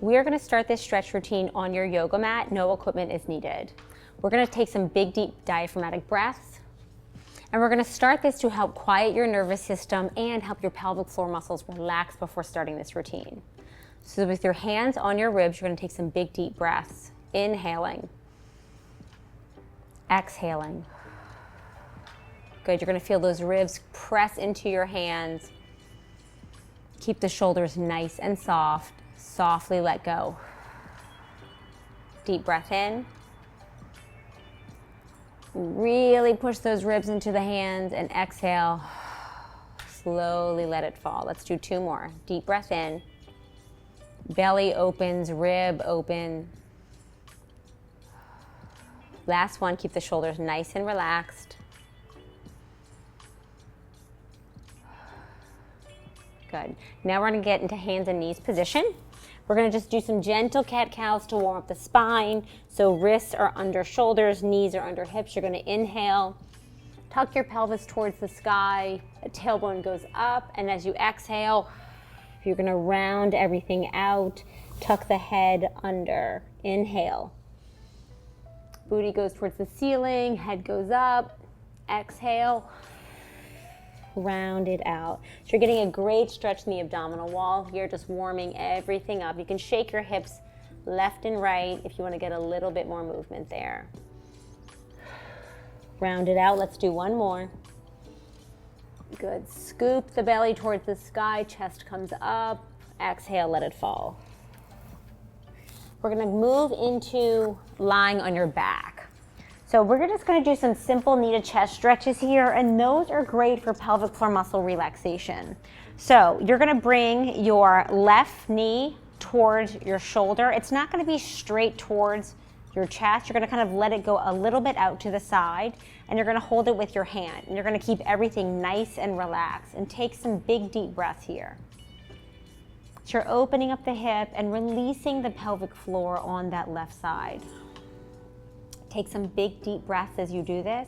We're gonna start this stretch routine on your yoga mat. No equipment is needed. We're gonna take some big, deep diaphragmatic breaths. And we're gonna start this to help quiet your nervous system and help your pelvic floor muscles relax before starting this routine. So with your hands on your ribs, you're gonna take some big, deep breaths. Inhaling. Exhaling. Good, you're gonna feel those ribs press into your hands. Keep the shoulders nice and soft. Softly let go. Deep breath in. Really push those ribs into the hands and exhale. Slowly let it fall. Let's do 2 more. Deep breath in. Belly opens, rib open. Last one, keep the shoulders nice and relaxed. Good. Now we're gonna get into hands and knees position. We're gonna just do some gentle cat-cows to warm up the spine. So wrists are under shoulders, knees are under hips. You're gonna inhale, tuck your pelvis towards the sky, a tailbone goes up, and as you exhale, you're gonna round everything out, tuck the head under. Inhale. Booty goes towards the ceiling, head goes up. Exhale. Round it out. So you're getting a great stretch in the abdominal wall here, just warming everything up. You can shake your hips left and right if you want to get a little bit more movement there. Round it out. Let's do 1 more. Good. Scoop the belly towards the sky, chest comes up. Exhale, let it fall. We're going to move into lying on your back. So we're just gonna do some simple knee chest stretches here, and those are great for pelvic floor muscle relaxation. So you're gonna bring your left knee towards your shoulder. It's not gonna be straight towards your chest. You're gonna kind of let it go a little bit out to the side, and you're gonna hold it with your hand. And you're gonna keep everything nice and relaxed, and take some big deep breaths here. So you're opening up the hip and releasing the pelvic floor on that left side. Take some big deep breaths as you do this.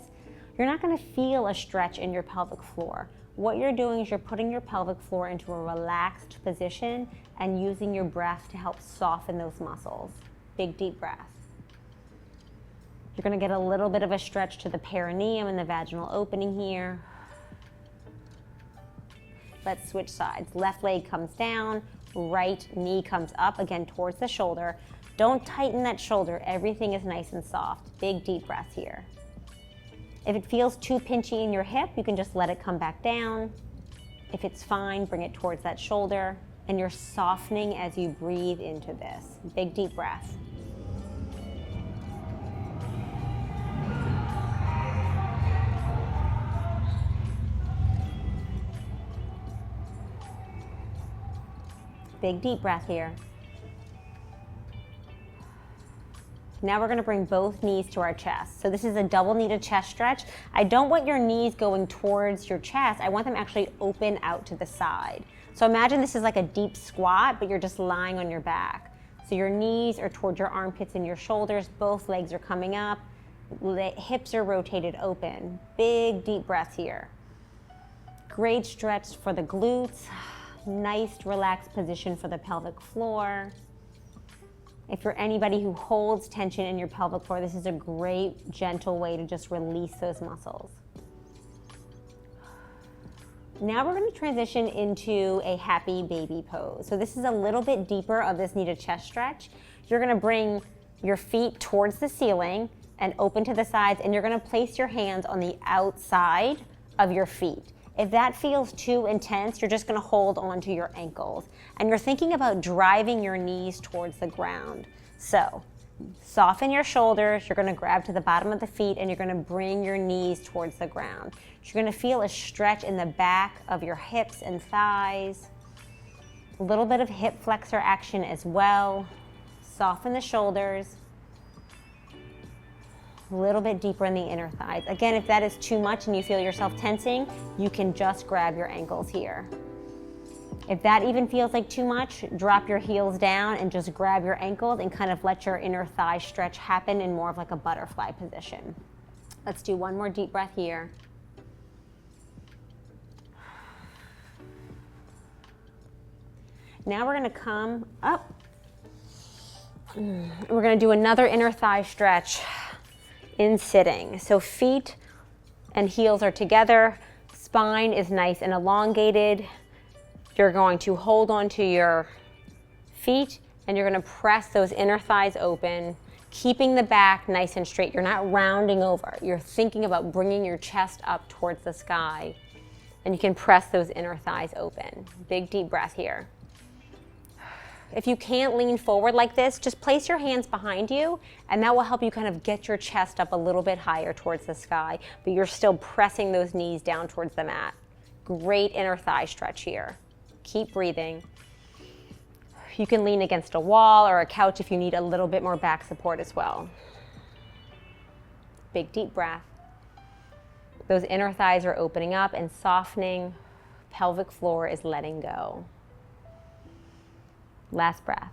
You're not gonna feel a stretch in your pelvic floor. What you're doing is you're putting your pelvic floor into a relaxed position and using your breath to help soften those muscles. Big deep breaths. You're gonna get a little bit of a stretch to the perineum and the vaginal opening here. Let's switch sides. Left leg comes down, right knee comes up, again towards the shoulder. Don't tighten that shoulder. Everything is nice and soft. Big deep breath here. If it feels too pinchy in your hip, you can just let it come back down. If it's fine, bring it towards that shoulder. And you're softening as you breathe into this. Big deep breath. Big deep breath here. Now we're gonna bring both knees to our chest. So this is a double knee to chest stretch. I don't want your knees going towards your chest. I want them actually open out to the side. So imagine this is like a deep squat, but you're just lying on your back. So your knees are towards your armpits and your shoulders. Both legs are coming up. Hips are rotated open. Big deep breath here. Great stretch for the glutes. Nice relaxed position for the pelvic floor. If you're anybody who holds tension in your pelvic floor, this is a great, gentle way to just release those muscles. Now we're going to transition into a happy baby pose. So this is a little bit deeper of this knee to chest stretch. You're going to bring your feet towards the ceiling and open to the sides, and you're going to place your hands on the outside of your feet. If that feels too intense, you're just gonna hold on to your ankles. And you're thinking about driving your knees towards the ground. So, soften your shoulders, you're gonna grab to the bottom of the feet, and you're gonna bring your knees towards the ground. You're gonna feel a stretch in the back of your hips and thighs. A little bit of hip flexor action as well. Soften the shoulders. A little bit deeper in the inner thighs. Again, if that is too much and you feel yourself tensing, you can just grab your ankles here. If that even feels like too much, drop your heels down and just grab your ankles and kind of let your inner thigh stretch happen in more of like a butterfly position. Let's do 1 more deep breath here. Now we're gonna come up We're gonna do another inner thigh stretch in sitting. So feet and heels are together, spine is nice and elongated. You're going to hold onto your feet and you're gonna press those inner thighs open, keeping the back nice and straight. You're not rounding over. You're thinking about bringing your chest up towards the sky, and you can press those inner thighs open. Big deep breath here. If you can't lean forward like this, just place your hands behind you, and that will help you kind of get your chest up a little bit higher towards the sky, but you're still pressing those knees down towards the mat. Great inner thigh stretch here. Keep breathing. You can lean against a wall or a couch if you need a little bit more back support as well. Big deep breath. Those inner thighs are opening up and softening. Pelvic floor is letting go. Last breath.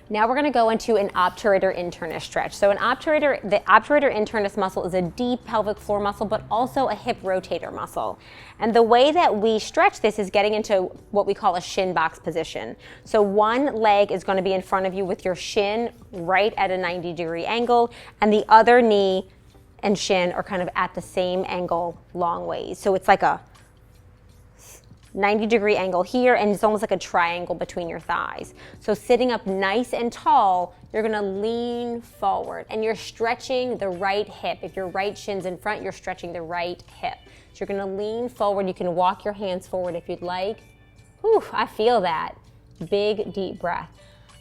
Now we're gonna go into an obturator internus stretch. So the obturator internus muscle is a deep pelvic floor muscle, but also a hip rotator muscle. And the way that we stretch this is getting into what we call a shin box position. So one leg is gonna be in front of you with your shin right at a 90-degree angle, and the other knee and shin are kind of at the same angle long ways. So it's like a 90-degree angle here, and it's almost like a triangle between your thighs. So sitting up nice and tall, you're gonna lean forward and you're stretching the right hip. If your right shin's in front, you're stretching the right hip. So you're gonna lean forward. You can walk your hands forward if you'd like. Whew, I feel that. Big, deep breath.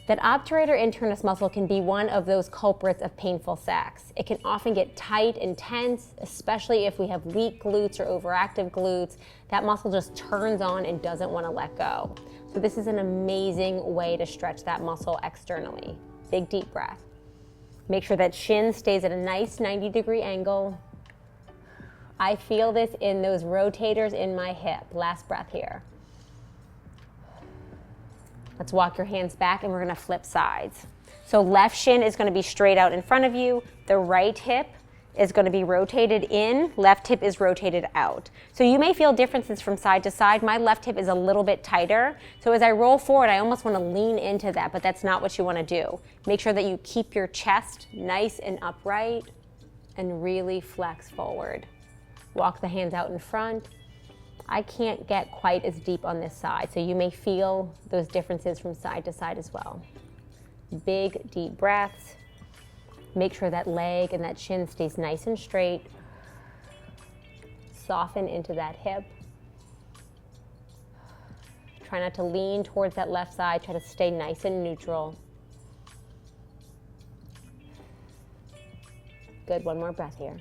That obturator internus muscle can be one of those culprits of painful sex. It can often get tight and tense, especially if we have weak glutes or overactive glutes. That muscle just turns on and doesn't want to let go. So this is an amazing way to stretch that muscle externally. Big deep breath. Make sure that shin stays at a nice 90-degree angle. I feel this in those rotators in my hip. Last breath here. Let's walk your hands back and we're gonna flip sides. So left shin is gonna be straight out in front of you. The right hip is gonna be rotated in, left hip is rotated out. So you may feel differences from side to side. My left hip is a little bit tighter. So as I roll forward, I almost wanna lean into that, but that's not what you wanna do. Make sure that you keep your chest nice and upright and really flex forward. Walk the hands out in front. I can't get quite as deep on this side, so you may feel those differences from side to side as well. Big, deep breaths. Make sure that leg and that shin stays nice and straight. Soften into that hip. Try not to lean towards that left side. Try to stay nice and neutral. Good, one more breath here.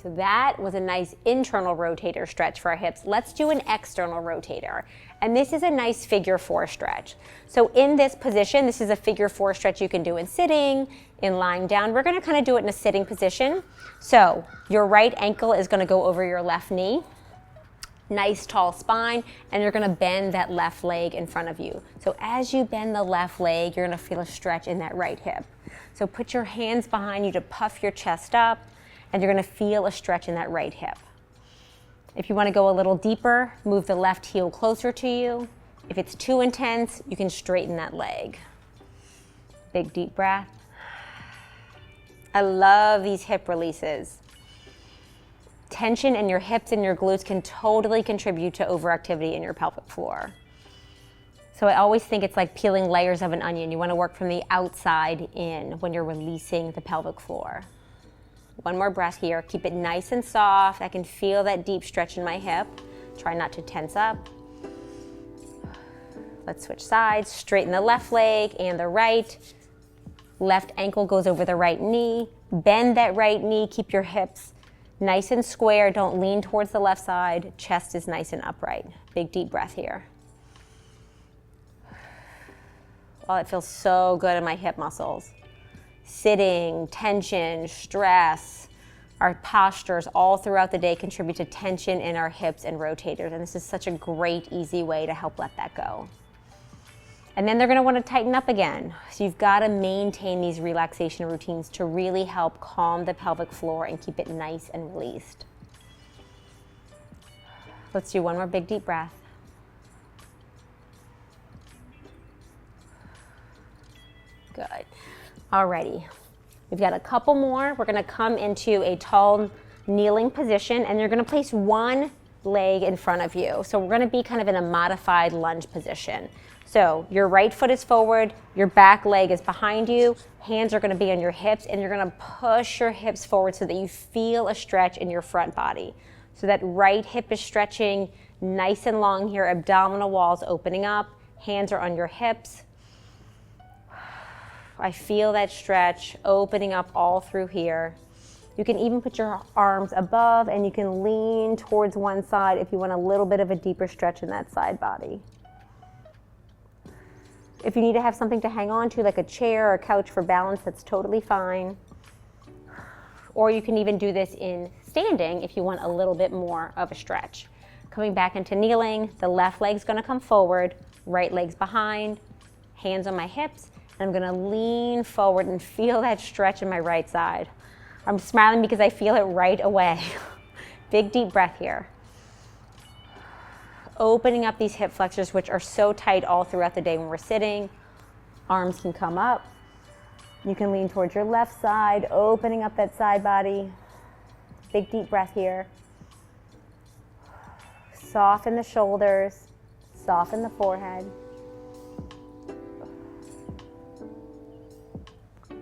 So that was a nice internal rotator stretch for our hips. Let's do an external rotator. And this is a nice figure 4 stretch. So in this position, this is a figure 4 stretch you can do in sitting, in lying down. We're gonna kind of do it in a sitting position. So your right ankle is gonna go over your left knee. Nice tall spine, and you're gonna bend that left leg in front of you. So as you bend the left leg, you're gonna feel a stretch in that right hip. So put your hands behind you to puff your chest up, and you're gonna feel a stretch in that right hip. If you wanna go a little deeper, move the left heel closer to you. If it's too intense, you can straighten that leg. Big deep breath. I love these hip releases. Tension in your hips and your glutes can totally contribute to overactivity in your pelvic floor. So I always think it's like peeling layers of an onion. You wanna work from the outside in when you're releasing the pelvic floor. One more breath here. Keep it nice and soft. I can feel that deep stretch in my hip. Try not to tense up. Let's switch sides. Straighten the left leg and the right. Left ankle goes over the right knee. Bend that right knee. Keep your hips nice and square. Don't lean towards the left side. Chest is nice and upright. Big deep breath here. Oh, it feels so good in my hip muscles. Sitting, tension, stress, our postures all throughout the day contribute to tension in our hips and rotators, and this is such a great, easy way to help let that go. And then they're gonna wanna tighten up again. So you've gotta maintain these relaxation routines to really help calm the pelvic floor and keep it nice and released. Let's do one more big deep breath. Good. Alrighty. We've got a couple more. We're gonna come into a tall kneeling position, and you're gonna place one leg in front of you. So we're gonna be kind of in a modified lunge position. So your right foot is forward, your back leg is behind you, hands are gonna be on your hips, and you're gonna push your hips forward so that you feel a stretch in your front body. So that right hip is stretching nice and long here, abdominal walls opening up, hands are on your hips. I feel that stretch opening up all through here. You can even put your arms above, and you can lean towards one side if you want a little bit of a deeper stretch in that side body. If you need to have something to hang on to, like a chair or a couch for balance, that's totally fine. Or you can even do this in standing if you want a little bit more of a stretch. Coming back into kneeling, the left leg's gonna come forward, right leg's behind, hands on my hips, and I'm gonna lean forward and feel that stretch in my right side. I'm smiling because I feel it right away. Big deep breath here. Opening up these hip flexors, which are so tight all throughout the day when we're sitting. Arms can come up. You can lean towards your left side, opening up that side body. Big deep breath here. Soften the shoulders, soften the forehead.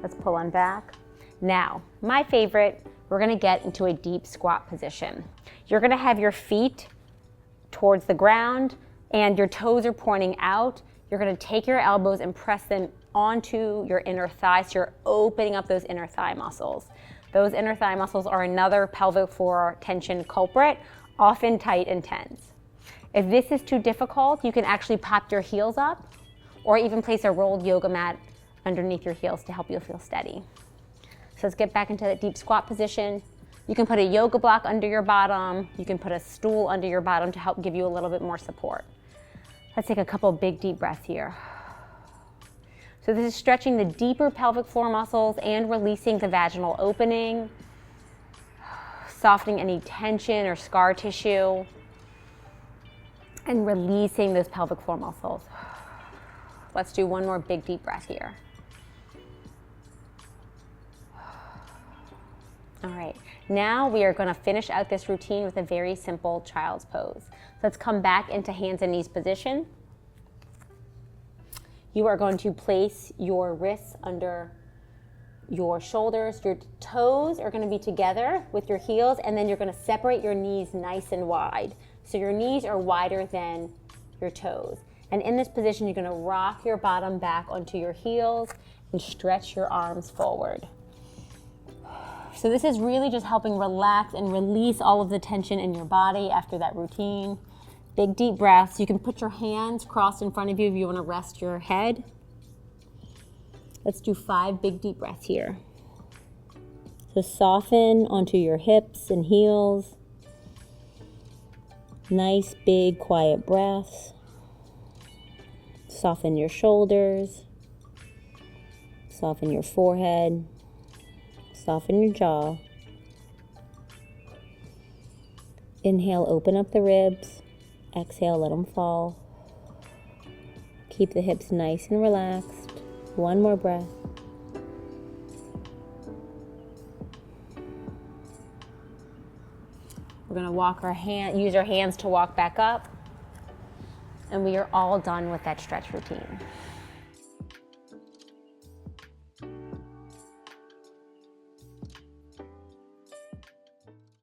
Let's pull on back. Now, my favorite, we're gonna get into a deep squat position. You're gonna have your feet towards the ground and your toes are pointing out. You're gonna take your elbows and press them onto your inner thigh, so you're opening up those inner thigh muscles. Those inner thigh muscles are another pelvic floor tension culprit, often tight and tense. If this is too difficult, you can actually pop your heels up or even place a rolled yoga mat underneath your heels to help you feel steady. So let's get back into that deep squat position. You can put a yoga block under your bottom. You can put a stool under your bottom to help give you a little bit more support. Let's take a couple big deep breaths here. So this is stretching the deeper pelvic floor muscles and releasing the vaginal opening, softening any tension or scar tissue, and releasing those pelvic floor muscles. Let's do one more big deep breath here. All right, now we are gonna finish out this routine with a very simple child's pose. Let's come back into hands and knees position. You are going to place your wrists under your shoulders. Your toes are gonna be together with your heels, and then you're gonna separate your knees nice and wide. So your knees are wider than your toes. And in this position, you're gonna rock your bottom back onto your heels and stretch your arms forward. So this is really just helping relax and release all of the tension in your body after that routine. Big deep breaths. You can put your hands crossed in front of you if you want to rest your head. Let's do 5 big deep breaths here. So soften onto your hips and heels. Nice, big, quiet breaths. Soften your shoulders. Soften your forehead. Soften your jaw. Inhale, open up the ribs. Exhale, let them fall. Keep the hips nice and relaxed. One more breath. We're gonna use our hands to walk back up. And we are all done with that stretch routine.